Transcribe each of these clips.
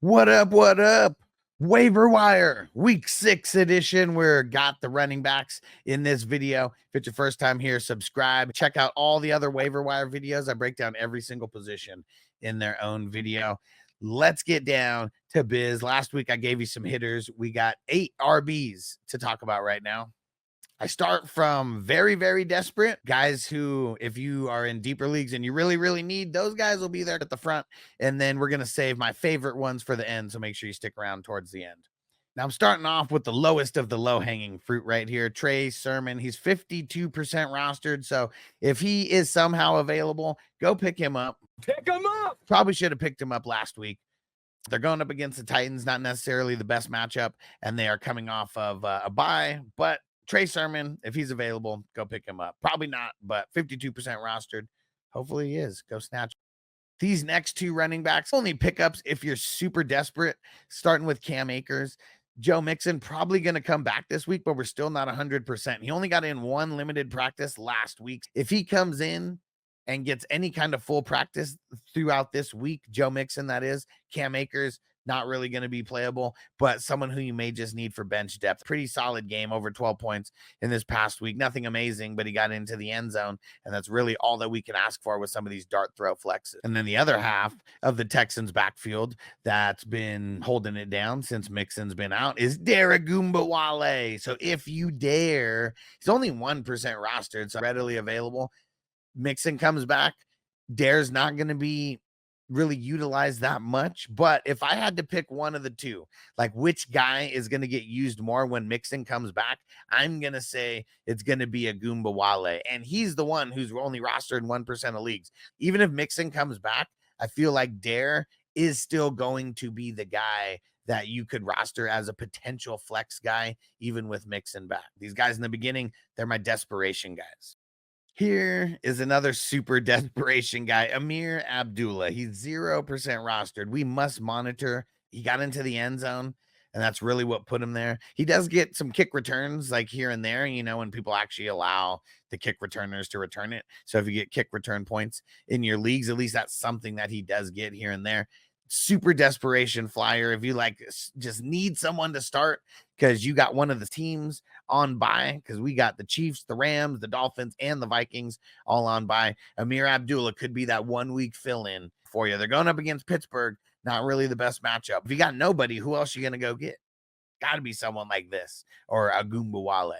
What up? What up? Waiver Wire Week 6 edition. We're got the running backs in this video. If it's your first time here, subscribe. Check out all the other Waiver Wire videos. I break down every single position in their own video. Let's get down to biz. Last week, I gave you some hitters. We got 8 RBs to talk about right now. I start from very, very desperate guys who, if you are in deeper leagues and you really, really need, those guys will be there at the front. And then we're going to save my favorite ones for the end. So make sure you stick around towards the end. Now I'm starting off with the lowest of the low hanging fruit right here. Trey Sermon. He's 52% rostered. So if he is somehow available, go pick him up. Pick him up. Probably should have picked him up last week. They're going up against the Titans, not necessarily the best matchup, and they are coming off of a bye, but Trey Sermon, if he's available, go pick him up. Probably not, but 52% rostered. Hopefully he is. Go snatch. These next 2 running backs only pickups if you're super desperate, starting with Cam Akers. Joe Mixon probably going to come back this week, but we're still not 100%. He only got in 1 limited practice last week. If he comes in and gets any kind of full practice throughout this week, Joe Mixon, that is, Cam Akers, not really going to be playable, but someone who you may just need for bench depth. Pretty solid game, over 12 points in this past week. Nothing amazing, but he got into the end zone, and that's really all that we can ask for with some of these dart throw flexes. And then the other half of the Texans backfield that's been holding it down since Mixon's been out is Ogunbowale. So if you dare, he's only 1% rostered, so readily available. Mixon comes back. Dare's not going to be really utilized that much, but if I had to pick one of the two, like which guy is going to get used more when Mixon comes back, I'm going to say it's going to be Ogunbowale, and he's the one who's only rostered in 1% of leagues. Even if Mixon comes back, I feel like Dare is still going to be the guy that you could roster as a potential flex guy, even with Mixon back. These guys in the beginning, they're my desperation guys. Here is another super desperation guy, Ameer Abdullah. He's 0% rostered. We must monitor. He got into the end zone, and that's really what put him there. He does get some kick returns like here and there, when people actually allow the kick returners to return it. So if you get kick return points in your leagues, at least that's something that he does get here and there. Super desperation flyer if you just need someone to start because you got one of the teams on bye, because we got the Chiefs, the Rams, the Dolphins, and the Vikings all on bye. Ameer Abdullah could be that 1 week fill-in for you. They're going up against Pittsburgh, not really the best matchup. If you got nobody, who else are you going to go get? Got to be someone like this or Ogunbowale.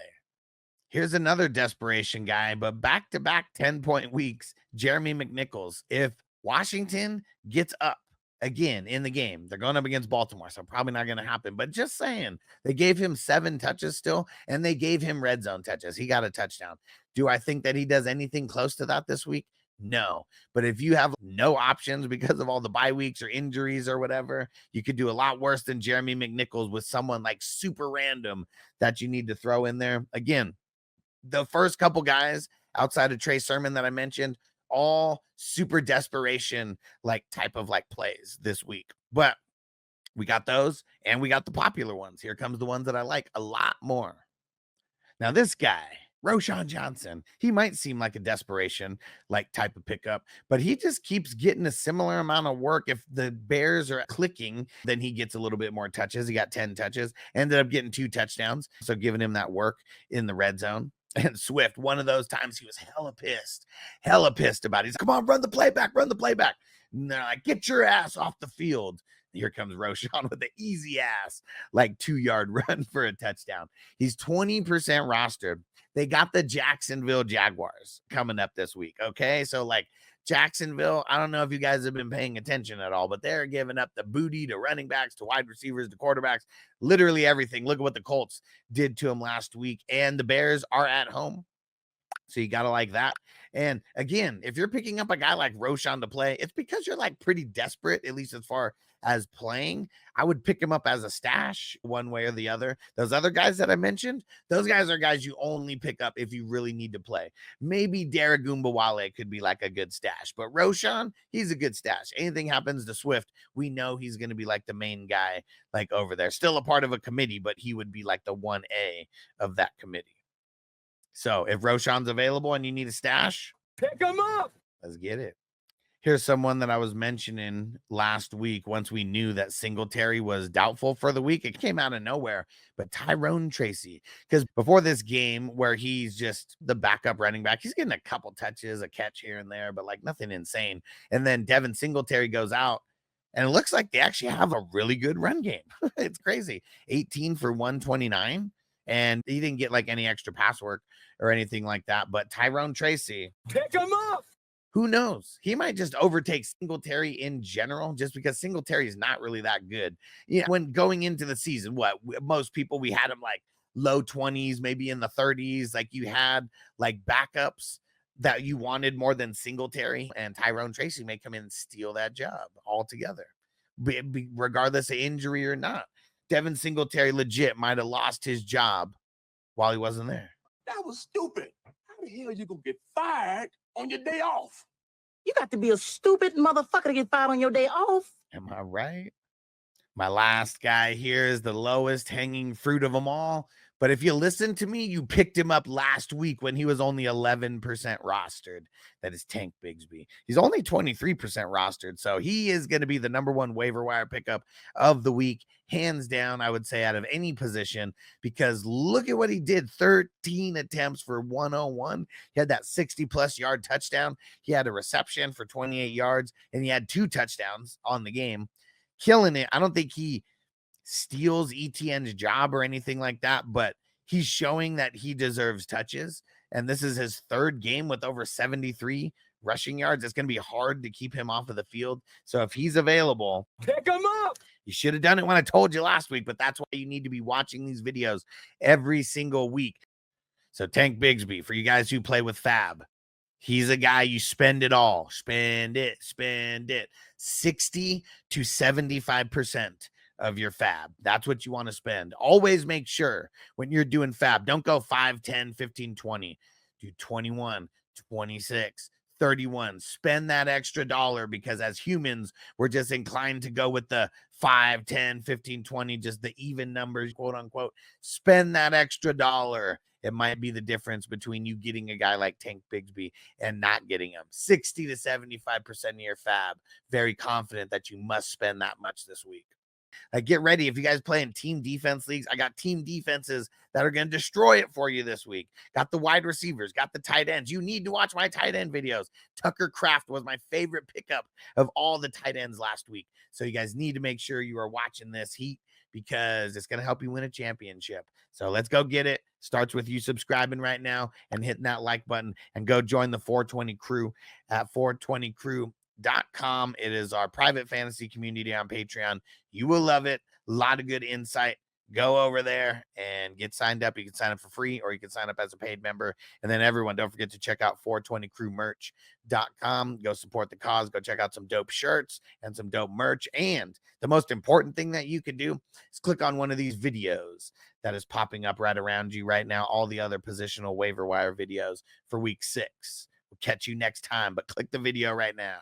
Here's another desperation guy, but back-to-back 10-point weeks, Jeremy McNichols. If Washington gets up again in the game, they're going up against Baltimore, so probably not going to happen, but just saying, they gave him 7 touches still, and they gave him red zone touches. He got a touchdown. Do I think that he does anything close to that this week? No, but if you have no options because of all the bye weeks or injuries or whatever, you could do a lot worse than Jeremy McNichols with someone like super random that you need to throw in there. Again, the first couple guys outside of Trey Sermon that I mentioned, all super desperation type of plays this week, but we got those and we got the popular ones. Here comes the ones that I like a lot more. Now this guy, Roschon Johnson, he might seem like a desperation type of pickup, but he just keeps getting a similar amount of work. If the Bears are clicking, then he gets a little bit more touches. He got 10 touches, ended up getting 2 touchdowns, so giving him that work in the red zone. And Swift, one of those times he was hella pissed about it. He's like, come on, run the playback. And they're like, get your ass off the field. Here comes Roschon with the easy ass, 2-yard run for a touchdown. He's 20% rostered. They got the Jacksonville Jaguars coming up this week. Okay. So Jacksonville, I don't know if you guys have been paying attention at all, but they're giving up the booty to running backs, to wide receivers, to quarterbacks, literally everything. Look at what the Colts did to them last week, and the Bears are at home. So you got to like that. And again, if you're picking up a guy like Roschon to play, it's because you're pretty desperate, at least as far as playing. I would pick him up as a stash one way or the other. Those other guys that I mentioned, those guys are guys you only pick up if you really need to play. Maybe Ogunbowale could be a good stash, but Roschon, he's a good stash. Anything happens to Swift, we know he's going to be the main guy over there. Still a part of a committee, but he would be the 1A of that committee. So if Roschon's available and you need a stash, pick him up. Let's get it. Here's someone that I was mentioning last week. Once we knew that Singletary was doubtful for the week, it came out of nowhere. But Tyrone Tracy, because before this game where he's just the backup running back, he's getting a couple touches, a catch here and there, but like nothing insane. And then Devin Singletary goes out, and it looks like they actually have a really good run game. It's crazy. 18 for 129. And he didn't get like any extra pass work or anything like that. But Tyrone Tracy, pick him up. Who knows? He might just overtake Singletary in general, just because Singletary is not really that good. Yeah, when going into the season, most people, we had him like low 20s, maybe in the 30s. Like you had like backups that you wanted more than Singletary, and Tyrone Tracy may come in and steal that job altogether, regardless of injury or not. Devin Singletary legit might have lost his job while he wasn't there. That was stupid. How the hell you gonna get fired on your day off? You got to be a stupid motherfucker to get fired on your day off. Am I right? My last guy here is the lowest hanging fruit of them all. But if you listen to me, you picked him up last week when he was only 11% rostered. That is Tank Bigsby. He's only 23% rostered. So he is going to be the #1 waiver wire pickup of the week. Hands down, I would say, out of any position, because look at what he did. 13 attempts for 101. He had that 60+ yard touchdown. He had a reception for 28 yards, and he had 2 touchdowns on the game. Killing it. I don't think he steals ETN's job or anything like that, but he's showing that he deserves touches. And this is his 3rd game with over 73 rushing yards. It's going to be hard to keep him off of the field. So if he's available, pick him up. You should have done it when I told you last week, but that's why you need to be watching these videos every single week. So Tank Bigsby, for you guys who play with Fab, he's a guy you spend it all. Spend it. 60 to 75% of your Fab. That's what you want to spend. Always make sure when you're doing Fab, don't go 5, 10, 15, 20. Do 21, 26, 31. Spend that extra dollar, because as humans, we're just inclined to go with the 5, 10, 15, 20, just the even numbers, quote unquote. Spend that extra dollar. It might be the difference between you getting a guy like Tank Bigsby and not getting him. 60 to 75% of your Fab. Very confident that you must spend that much this week. Get ready. If you guys play in team defense leagues, I got team defenses that are going to destroy it for you this week. Got the wide receivers, got the tight ends. You need to watch my tight end videos. Tucker Kraft was my favorite pickup of all the tight ends last week. So you guys need to make sure you are watching this heat, because it's going to help you win a championship. So let's go get it. Starts with you subscribing right now and hitting that like button, and go join the 420 crew at 420crew.com. It is our private fantasy community on Patreon. You will love it. A lot of good insight. Go over there and get signed up. You can sign up for free, or you can sign up as a paid member. And then everyone, don't forget to check out 420crewmerch.com. Go support the cause. Go check out some dope shirts and some dope merch. And the most important thing that you can do is click on one of these videos that is popping up right around you right now. All the other positional waiver wire videos for week 6. We'll catch you next time, but click the video right now.